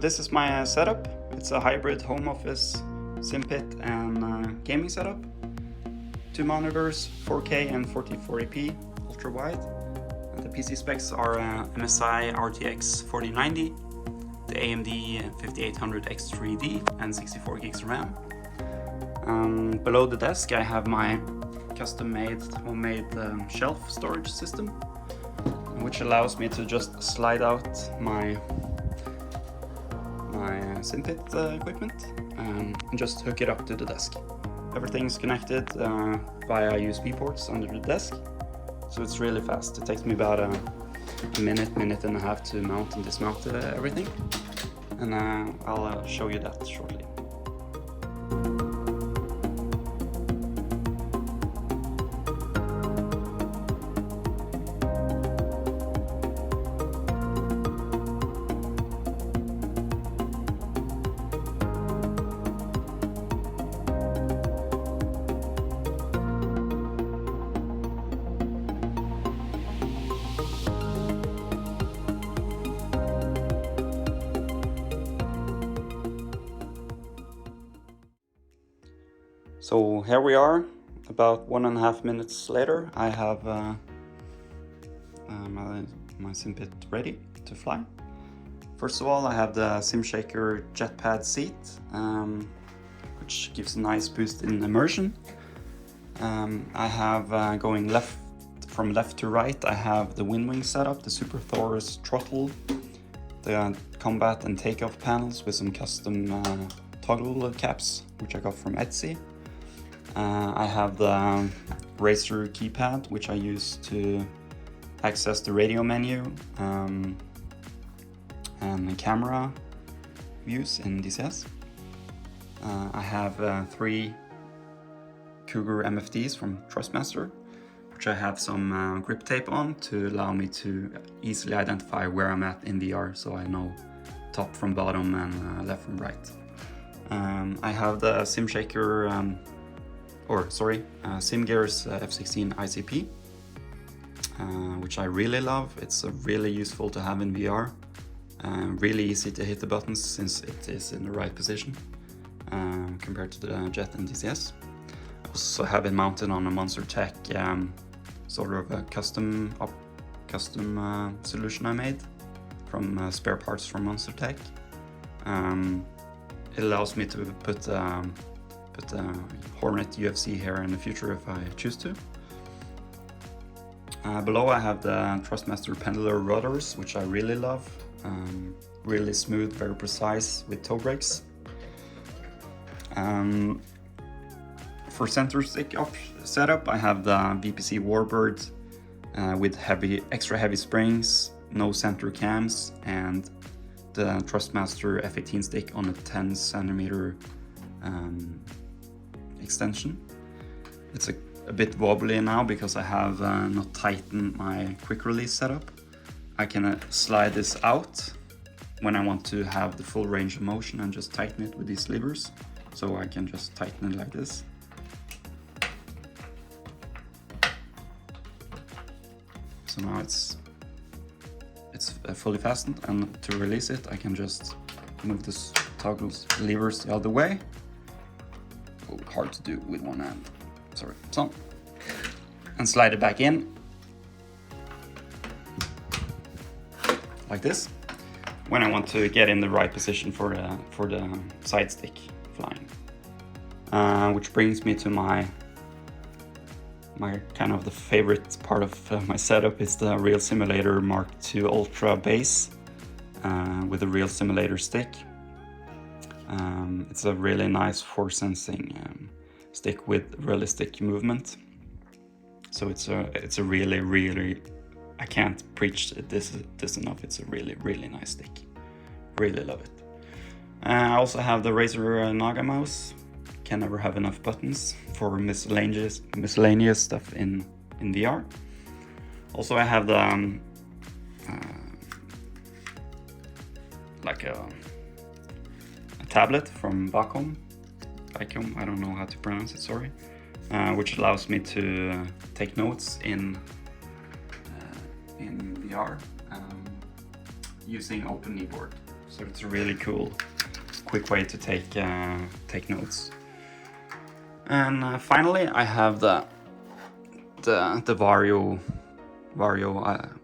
this is my setup. It's a hybrid home office, Simpit and gaming setup. 2 monitors, 4K and 1440p, ultra wide. The PC specs are MSI RTX 4090, the AMD 5800 X3D and 64 gigs RAM. Below the desk I have my custom-made homemade shelf storage system, which allows me to just slide out my Simpit equipment and just hook it up to the desk. Everything's connected via USB ports under the desk, so it's really fast. It takes me about a minute and a half to mount and dismount everything, and I'll show you that shortly. So here we are, about 1.5 minutes later. I have my Simpit ready to fly. First of all, I have the Simshaker Jetpad seat, which gives a nice boost in immersion. I have going from left to right, I have the Winwing setup, the Super Taurus throttle, the combat and takeoff panels with some custom toggle caps, which I got from Etsy. I have the Razer keypad, which I use to access the radio menu and the camera views in DCS. I have 3 Cougar MFDs from Trustmaster, which I have some grip tape on to allow me to easily identify where I'm at in VR, so I know top from bottom and left from right. I have the Simshaker SimGears F16 ICP, which I really love. It's really useful to have in VR. Really easy to hit the buttons since it is in the right position compared to the Jet and DCS. I also have it mounted on a Monster Tech sort of a custom solution I made from spare parts from Monster Tech. It allows me to put Hornet UFC here in the future if I choose to. Below I have the Trustmaster Pendular Rudders, which I really love. Really smooth, very precise with toe brakes. For center stick setup, I have the VPC Warbrd with extra heavy springs, no center cams, and the Trustmaster F18 stick on a 10 centimeter extension. It's a bit wobbly now because I have not tightened my quick release setup. I can slide this out when I want to have the full range of motion and just tighten it with these levers. So I can just tighten it like this. So now it's fully fastened, and to release it I can just move this toggles levers the other way. Oh, hard to do with one hand, sorry. So, and slide it back in like this when I want to get in the right position for the side stick flying. Which brings me to my kind of the favorite part of my setup is the Realsimulator Mark II Ultra base with a Realsimulator stick. It's a really nice force sensing stick with realistic movement. So it's a really, I can't preach this enough. It's a really nice stick. Really love it. I also have the Razer Naga mouse. Can never have enough buttons for miscellaneous stuff in VR. Also I have the like a tablet from Wacom, I don't know how to pronounce it, sorry, which allows me to take notes in VR using OpenKneeboard. So it's a really cool, quick way to take notes. And finally, I have the Varjo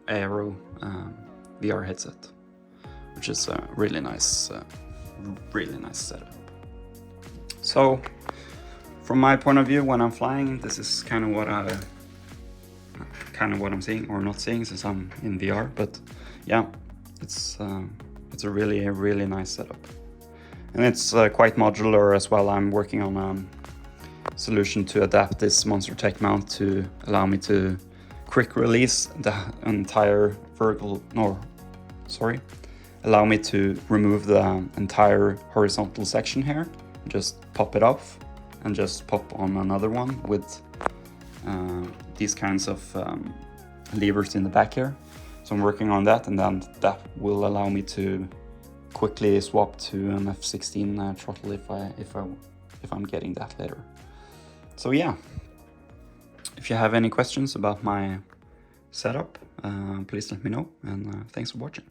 Aero VR headset, which is a really nice setup. So, from my point of view, when I'm flying, this is kind of what I'm seeing or not seeing, since I'm in VR. But yeah, it's a really nice setup, and it's quite modular as well. I'm working on a solution to adapt this Monster Tech mount to allow me to quick release the entire allow me to remove the entire horizontal section here, just pop it off and just pop on another one with these kinds of levers in the back here. So I'm working on that, and then that will allow me to quickly swap to an F16 throttle if I'm getting that later. So yeah, if you have any questions about my setup, please let me know, and thanks for watching.